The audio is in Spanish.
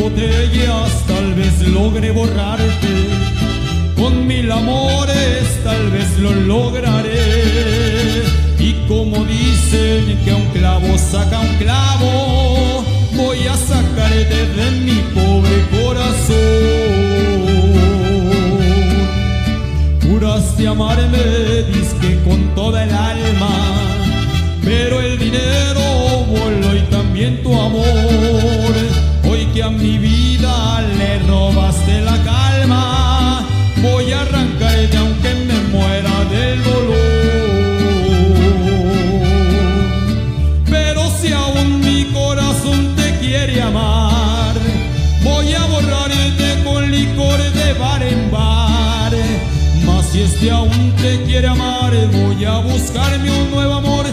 botellas tal vez logre borrarte, con 1000 amores tal vez lo lograré. Y como dicen que a un clavo saca un clavo, voy a sacarte de mi pobre corazón. Juraste amarme, dizque con toda el alma, pero el dinero voló y también tu amor. Hoy que a mi vida le robaste la calma, voy a arrancarte aunque me muera del dolor. Pero si aún mi corazón te quiere amar, voy a borrarte con licor de bar en bar. Mas si este aún te quiere amar, voy a buscarme un nuevo amor